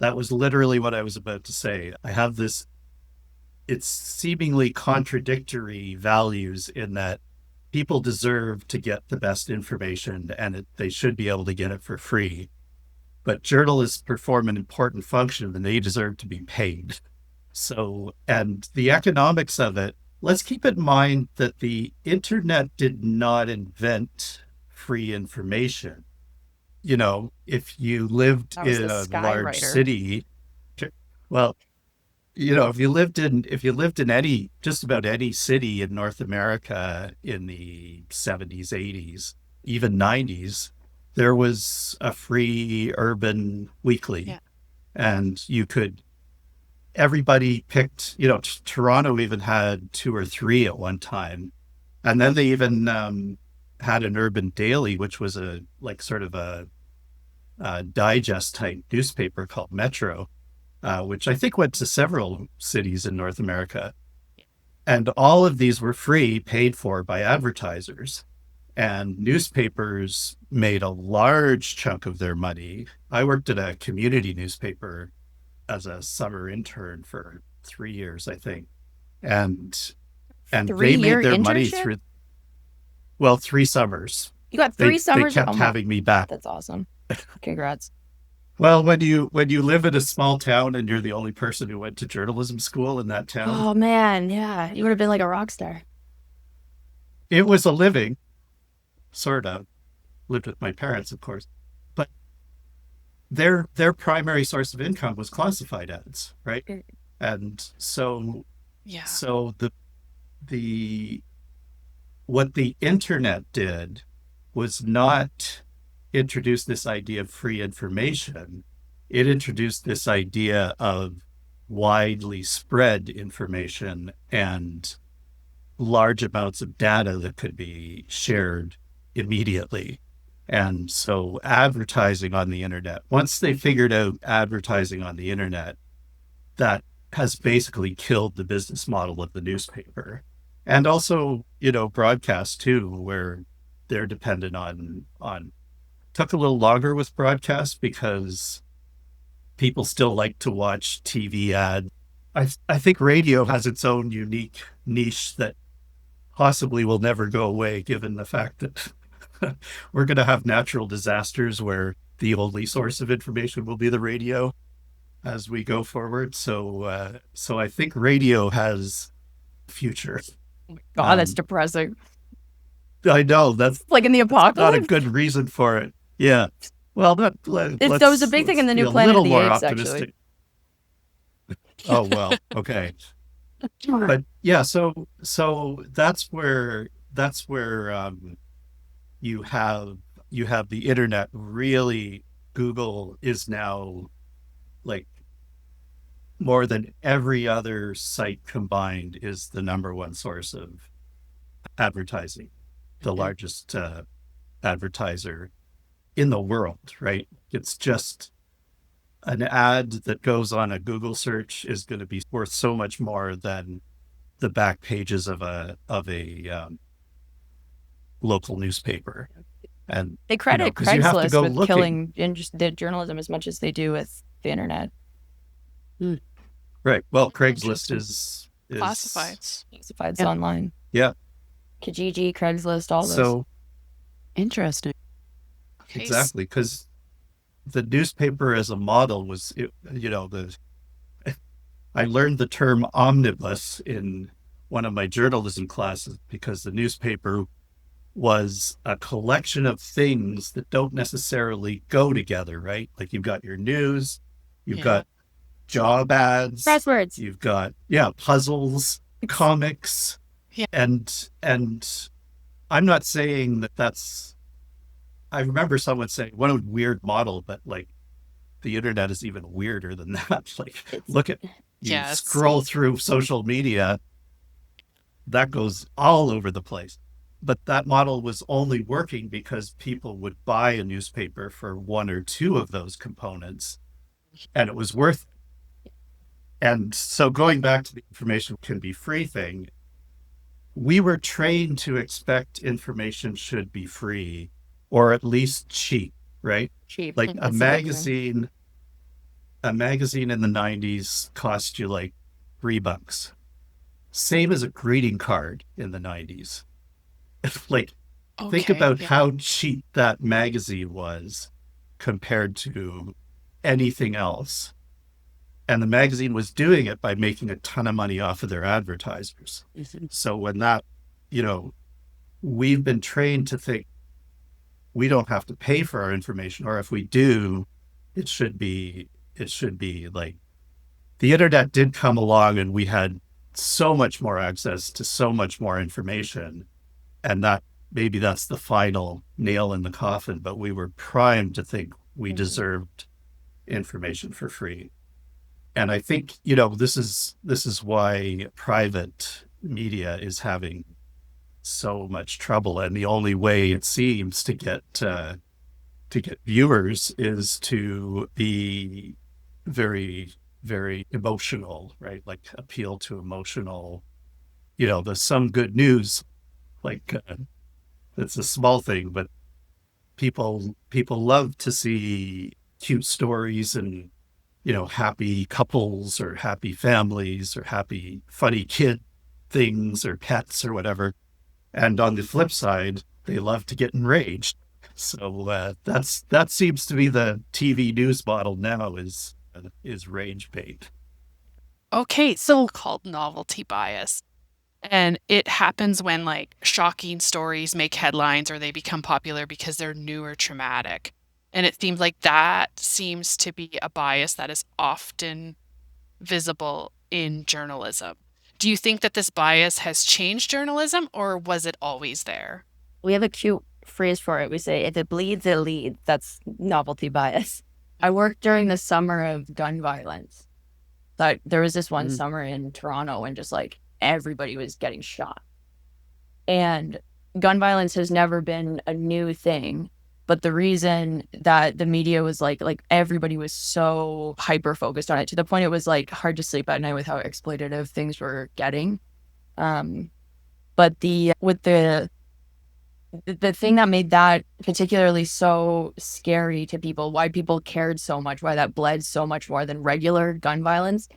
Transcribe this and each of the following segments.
That was literally what I was about to say. I have this, it's seemingly contradictory values in that people deserve to get the best information and they should be able to get it for free. But journalists perform an important function and they deserve to be paid. So, and the economics of it, let's keep in mind that the internet did not invent free information. If you lived That was in the a large skywriter. city, well, if you lived in any, just about any city in North America in the 70s, 80s, even 90s, there was a free urban weekly Yeah. and everybody picked, Toronto even had two or three at one time. And then they even had an urban daily, which was a like sort of a digest type newspaper called Metro, which I think went to several cities in North America. And all of these were free, paid for by advertisers. And newspapers made a large chunk of their money. I worked at a community newspaper as a summer intern for 3 years, I think. And they made 3-year their money internship? through, well, 3 summers. You got They 3 summers? Oh kept my, having me back. that's awesome. Congrats. Well, when you live in a small town and you're the only person who went to journalism school in that town, Oh man, yeah. You would have been like a rock star. it was a living, sort of. Lived with my parents, of course, but their primary source of income was classified ads, right? Mm. And so Yeah. so the what the internet did was not introduce this idea of free information. It introduced this idea of widely spread information and large amounts of data that could be shared immediately. And so advertising on the internet, once they figured out advertising on the internet, that has basically killed the business model of the newspaper. And also, broadcast too, where they're dependent on took a little longer with broadcast because people still like to watch TV ads. I think radio has its own unique niche that possibly will never go away, given the fact that we're going to have natural disasters where the only source of information will be the radio as we go forward. So I think radio has a future. God, that's Um, depressing. I know that's Like in the not a apocalypse. good reason for it. Yeah. Well, That was a big thing in let's the be new a Planet of little the more Apes, actually. optimistic. Oh well, okay. But yeah, so that's where you have the internet really. Google is now like more than every other site combined is the number one source of advertising, the Mhm. largest advertiser in the world, right? It's just an ad that goes on a Google search is going to be worth so much more than the back pages of a local newspaper. And They credit because you have to Craigslist go with looking, killing the journalism as much as they do with the internet. right? Well, Craigslist Interesting. is Classifieds. Classifieds Yeah. online. yeah. Kijiji, Craigslist, all those. So Interesting. Okay. exactly, because the newspaper as a model was, the I learned the term omnibus in one of my journalism classes because the newspaper was a collection of things that don't necessarily go together, right? Like you've got your news, you've Yeah. got job ads, Crosswords. you've got puzzles, comics, Yeah. and I'm not saying that that's. I remember someone saying, "What a weird model," but like the internet is even weirder than that. Like, It's, look at you Yes. scroll through social media, that goes all over the place. But that model was only working because people would buy a newspaper for one or two of those components, and it was worth it. And so going back to the information can be free thing, we were trained to expect information should be free or at least cheap, right? cheap. Like That's the big thing. a magazine in the 90s cost you like $3. Same as a greeting card in the 90s. Like, think Okay. about Yeah. how cheap that magazine was compared to anything else. And the magazine was doing it by making a ton of money off of their advertisers. Mhm. So when that, you know, we've been trained to think we don't have to pay for our information, or if we do, it should be like the internet did come along and we had so much more access to so much more information. And that maybe that's the final nail in the coffin, but we were primed to think we deserved information for free. And I think, this is why private media is having so much trouble. And the only way it seems to get viewers is to be very, very emotional, right? Like appeal to emotional, there's some good news, like it's a small thing, but people love to see cute stories and happy couples or happy families or happy funny kid things or pets or whatever. And on the flip side, they love to get enraged. So that seems to be the TV news model now is rage bait. Okay, so called novelty bias. And it happens when like shocking stories make headlines or they become popular because they're new or traumatic. And it seems like that seems to be a bias that is often visible in journalism. Do you think that this bias has changed journalism or was it always there? We have a cute phrase for it. We say, if it bleeds, it leads. That's novelty bias. I worked during the summer of gun violence. Like there was this one summer in Toronto when just like everybody was getting shot. And gun violence has never been a new thing. But the reason that the media was like everybody was so hyper focused on it to the point it was like hard to sleep at night with how exploitative things were getting. But the thing that made that particularly so scary to people, why people cared so much, why that bled so much more than regular gun violence,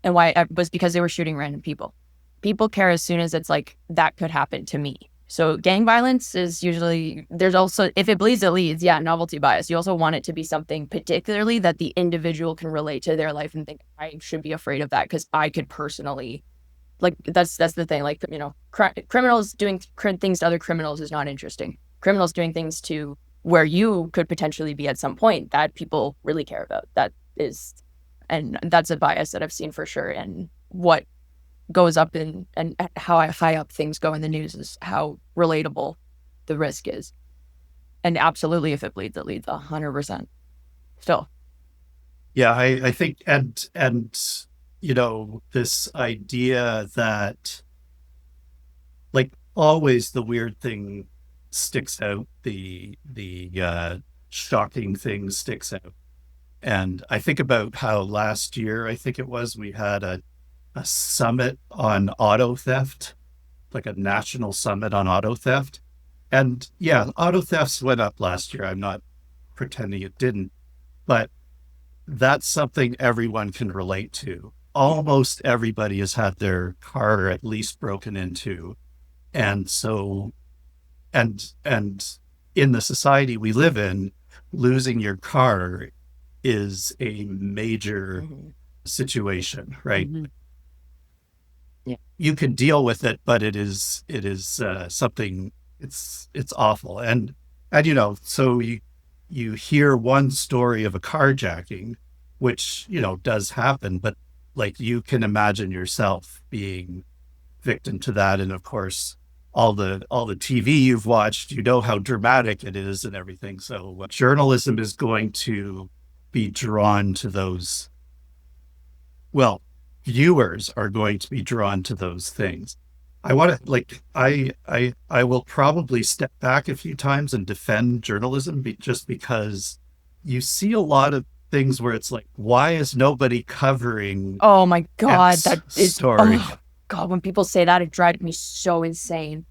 and why it was because they were shooting random people. People care as soon as it's like, that could happen to me. So gang violence is usually, there's also, if it bleeds, it leads. Yeah, novelty bias. You also want it to be something particularly that the individual can relate to their life and think, I should be afraid of that because I could personally, like, that's the thing. Like, criminals doing things to other criminals is not interesting. Criminals doing things to where you could potentially be at some point, that people really care about. And that's a bias that I've seen for sure. And what goes up and how high up things go in the news is how relatable the risk is. And absolutely, if it bleeds, it leads 100%. Still. Yeah, I think, and this idea that, like, always the weird thing sticks out, the shocking thing sticks out. And I think about how last year, I think it was, we had a summit on auto theft, like a national summit on auto theft. And yeah, auto thefts went up last year. I'm not pretending it didn't, but that's something everyone can relate to. Almost everybody has had their car at least broken into. And so, and in the society we live in, losing your car is a major situation, right? Mhm. Yeah. You can deal with it, but it is something, it's awful. And so you hear one story of a carjacking, which does happen, but like you can imagine yourself being victim to that. And of course, all the TV you've watched, how dramatic it is and everything. So journalism is going to be drawn to those. Well, viewers are going to be drawn to those things. I want to I will probably step back a few times and defend journalism just because you see a lot of things where it's like, why is nobody covering Oh my God, X that is story? Oh God, when people say that, it drives me so insane.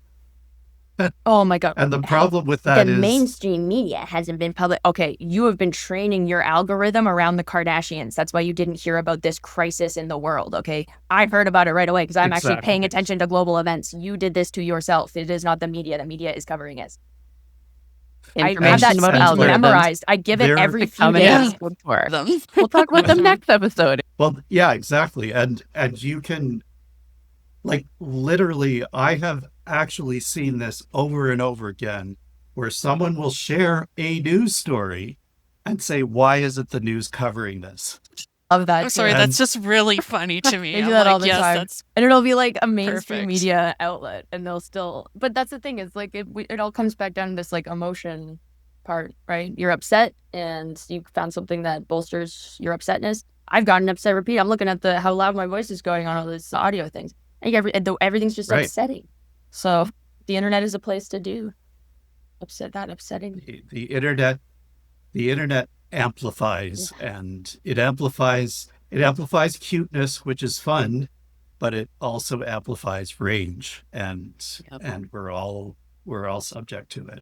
Oh my God. And the problem with The that is mainstream media hasn't been public. Okay, you have been training your algorithm around the Kardashians. That's why you didn't hear about this crisis in the world. Okay, I heard about it right away because I'm actually paying exactly attention to global events. You did this to yourself. It is not the media. The media is covering it. I have and that Information about speech and there memorized. I give it there every few coming days. episode for them. Them. We'll talk about them Mhm. next episode. well, yeah, exactly. And you can, like, literally, I have actually seen this over and over again where someone will share a news story and say, why isn't the news covering this? Love that. I'm sorry, too. that's just really funny to me. They do I'm that all like, the yes, time. that's And it'll be like a mainstream perfect. media outlet, and they'll still. But that's the thing is like it all comes back down to this like emotion part, right? You're upset, and you found something that bolsters your upsetness. I've gotten upset. Repeat. I'm looking at the how loud my voice is going on all these audio things. I think everything's just Right. upsetting. So the internet is a place to do upsetting. The internet amplifies, and it amplifies cuteness, which is fun, but it also amplifies rage, and Yep. we're all subject to it.